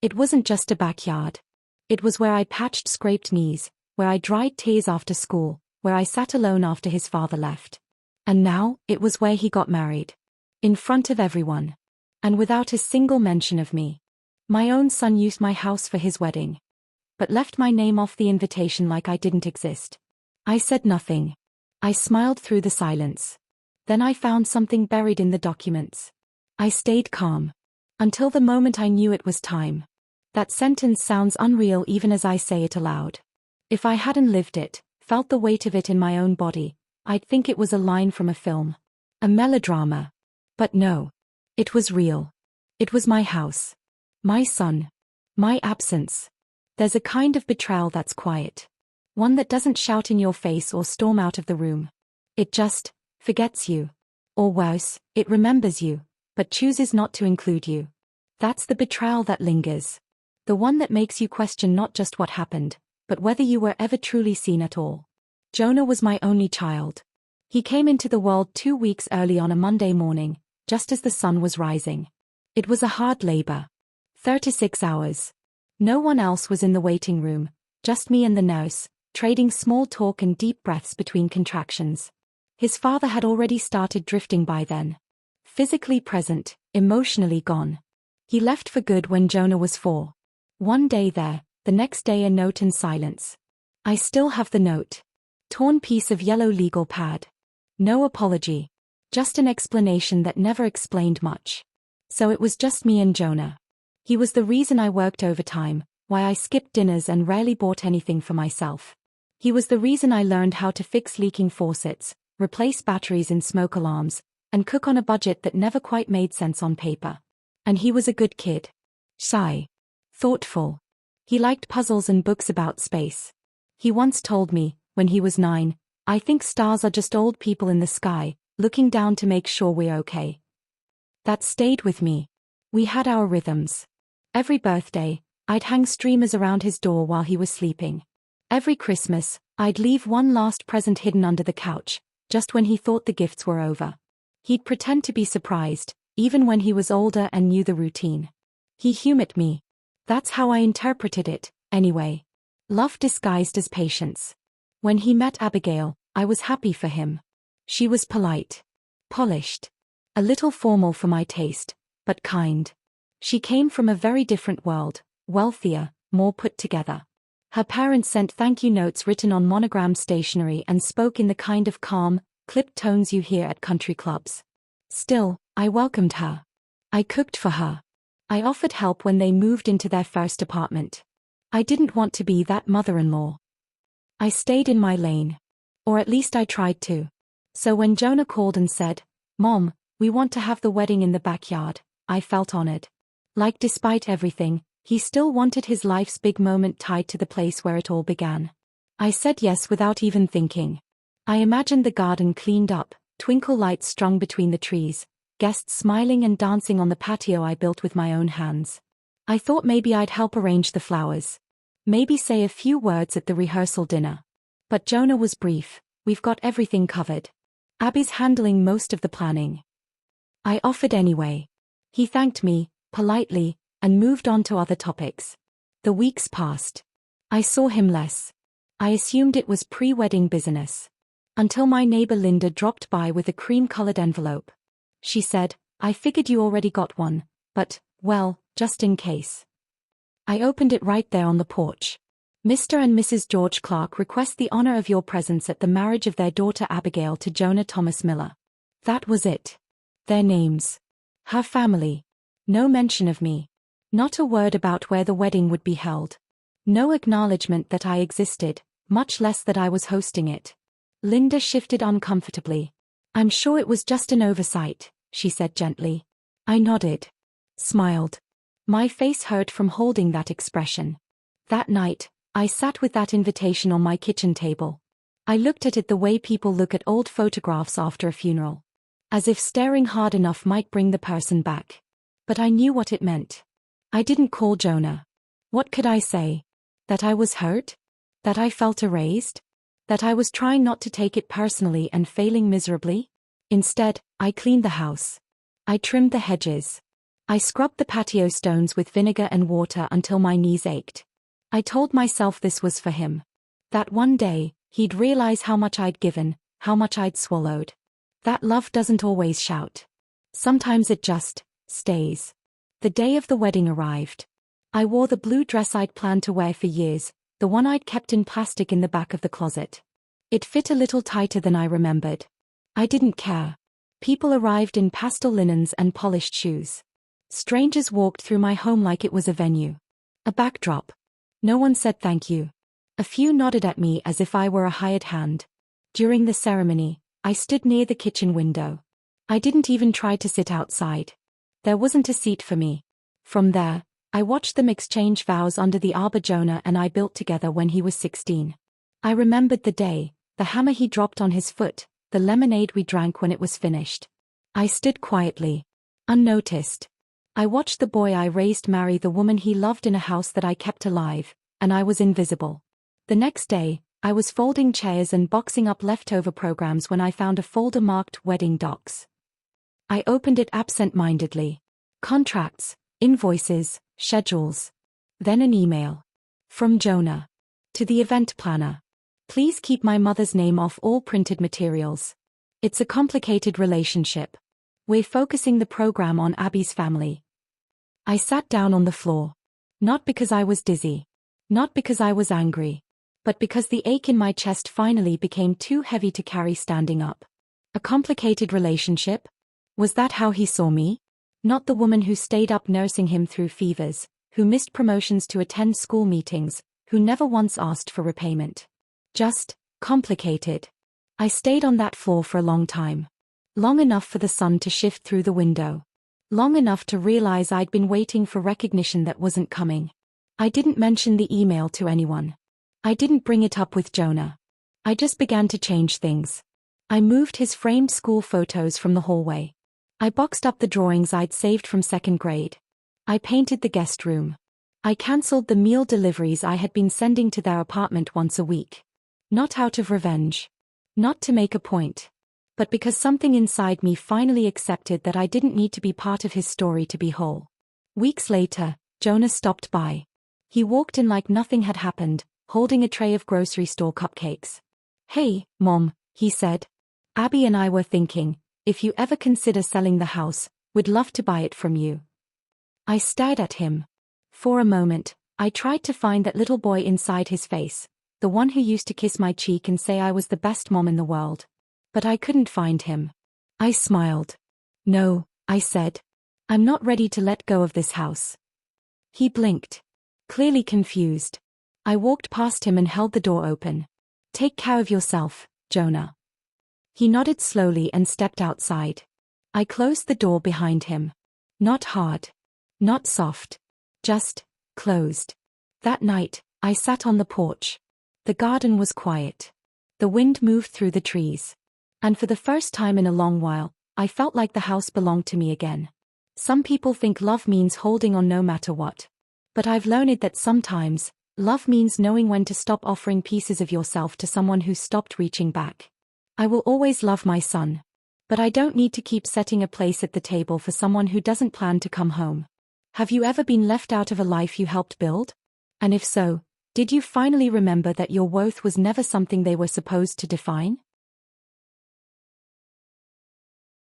It wasn't just a backyard. It was where I patched scraped knees, where I dried tears after school, where I sat alone after his father left. And now, it was where he got married. In front of everyone. And without a single mention of me. My own son used my house for his wedding. But left my name off the invitation like I didn't exist. I said nothing. I smiled through the silence. Then I found something buried in the documents. I stayed calm. Until the moment I knew it was time. That sentence sounds unreal even as I say it aloud. If I hadn't lived it, felt the weight of it in my own body, I'd think it was a line from a film. A melodrama. But no. It was real. It was my house. My son. My absence. There's a kind of betrayal that's quiet. One that doesn't shout in your face or storm out of the room. It just forgets you. Or worse, it remembers you, but chooses not to include you. That's the betrayal that lingers. The one that makes you question not just what happened, but whether you were ever truly seen at all. Jonah was my only child. He came into the world 2 weeks early on a Monday morning, just as the sun was rising. It was a hard labor. 36 hours. No one else was in the waiting room, just me and the nurse, trading small talk and deep breaths between contractions. His father had already started drifting by then. Physically present, emotionally gone. He left for good when Jonah was 4. One day there, the next day a note in silence. I still have the note. Torn piece of yellow legal pad. No apology. Just an explanation that never explained much. So it was just me and Jonah. He was the reason I worked overtime, why I skipped dinners and rarely bought anything for myself. He was the reason I learned how to fix leaking faucets, replace batteries in smoke alarms, and cook on a budget that never quite made sense on paper. And he was a good kid. Shy. Thoughtful. He liked puzzles and books about space. He once told me, when he was 9, I think stars are just old people in the sky, looking down to make sure we're okay. That stayed with me. We had our rhythms. Every birthday, I'd hang streamers around his door while he was sleeping. Every Christmas, I'd leave one last present hidden under the couch, just when he thought the gifts were over. He'd pretend to be surprised, even when he was older and knew the routine. He humored me. That's how I interpreted it, anyway. Love disguised as patience. When he met Abigail, I was happy for him. She was polite. Polished. A little formal for my taste, but kind. She came from a very different world, wealthier, more put together. Her parents sent thank you notes written on monogram stationery and spoke in the kind of calm, clipped tones you hear at country clubs. Still, I welcomed her. I cooked for her. I offered help when they moved into their first apartment. I didn't want to be that mother-in-law. I stayed in my lane. Or at least I tried to. So when Jonah called and said, "Mom, we want to have the wedding in the backyard," I felt honored. Like despite everything, he still wanted his life's big moment tied to the place where it all began. I said yes without even thinking. I imagined the garden cleaned up, twinkle lights strung between the trees, guests smiling and dancing on the patio I built with my own hands. I thought maybe I'd help arrange the flowers. Maybe say a few words at the rehearsal dinner. But Jonah was brief. "We've got everything covered. Abby's handling most of the planning." I offered anyway. He thanked me, politely, and moved on to other topics. The weeks passed. I saw him less. I assumed it was pre-wedding business. Until my neighbor Linda dropped by with a cream-colored envelope. She said, "I figured you already got one, but, well, just in case." I opened it right there on the porch. "Mr. and Mrs. George Clark request the honor of your presence at the marriage of their daughter Abigail to Jonah Thomas Miller." That was it. Their names. Her family. No mention of me. Not a word about where the wedding would be held. No acknowledgement that I existed, much less that I was hosting it. Linda shifted uncomfortably. "I'm sure it was just an oversight," she said gently. I nodded. Smiled. My face hurt from holding that expression. That night, I sat with that invitation on my kitchen table. I looked at it the way people look at old photographs after a funeral. As if staring hard enough might bring the person back. But I knew what it meant. I didn't call Jonah. What could I say? That I was hurt? That I felt erased? That I was trying not to take it personally and failing miserably? Instead, I cleaned the house. I trimmed the hedges. I scrubbed the patio stones with vinegar and water until my knees ached. I told myself this was for him. That one day, he'd realize how much I'd given, how much I'd swallowed. That love doesn't always shout. Sometimes it just stays. The day of the wedding arrived. I wore the blue dress I'd planned to wear for years, the one I'd kept in plastic in the back of the closet. It fit a little tighter than I remembered. I didn't care. People arrived in pastel linens and polished shoes. Strangers walked through my home like it was a venue. A backdrop. No one said thank you. A few nodded at me as if I were a hired hand. During the ceremony, I stood near the kitchen window. I didn't even try to sit outside. There wasn't a seat for me. From there, I watched them exchange vows under the arbor Jonah and I built together when he was 16. I remembered the day, the hammer he dropped on his foot, the lemonade we drank when it was finished. I stood quietly, unnoticed. I watched the boy I raised marry the woman he loved in a house that I kept alive, and I was invisible. The next day, I was folding chairs and boxing up leftover programs when I found a folder marked Wedding Docs. I opened it absent-mindedly. Contracts, invoices, schedules. Then an email. From Jonah. To the event planner. Please keep my mother's name off all printed materials. It's a complicated relationship. We're focusing the program on Abby's family. I sat down on the floor. Not because I was dizzy. Not because I was angry. But because the ache in my chest finally became too heavy to carry standing up. A complicated relationship? Was that how he saw me? Not the woman who stayed up nursing him through fevers, who missed promotions to attend school meetings, who never once asked for repayment. Just complicated. I stayed on that floor for a long time. Long enough for the sun to shift through the window. Long enough to realize I'd been waiting for recognition that wasn't coming. I didn't mention the email to anyone. I didn't bring it up with Jonah. I just began to change things. I moved his framed school photos from the hallway. I boxed up the drawings I'd saved from second grade. I painted the guest room. I cancelled the meal deliveries I had been sending to their apartment once a week. Not out of revenge. Not to make a point. But because something inside me finally accepted that I didn't need to be part of his story to be whole. Weeks later, Jonah stopped by. He walked in like nothing had happened, holding a tray of grocery store cupcakes. "Hey, Mom," he said. "Abby and I were thinking, if you ever consider selling the house, we'd love to buy it from you." I stared at him. For a moment, I tried to find that little boy inside his face, the one who used to kiss my cheek and say I was the best mom in the world. But I couldn't find him. I smiled. "No," I said. "I'm not ready to let go of this house." He blinked. Clearly confused. I walked past him and held the door open. "Take care of yourself, Jonah." He nodded slowly and stepped outside. I closed the door behind him. Not hard. Not soft. Just closed. That night, I sat on the porch. The garden was quiet. The wind moved through the trees. And for the first time in a long while, I felt like the house belonged to me again. Some people think love means holding on no matter what. But I've learned that sometimes, love means knowing when to stop offering pieces of yourself to someone who's stopped reaching back. I will always love my son. But I don't need to keep setting a place at the table for someone who doesn't plan to come home. Have you ever been left out of a life you helped build? And if so, did you finally remember that your worth was never something they were supposed to define?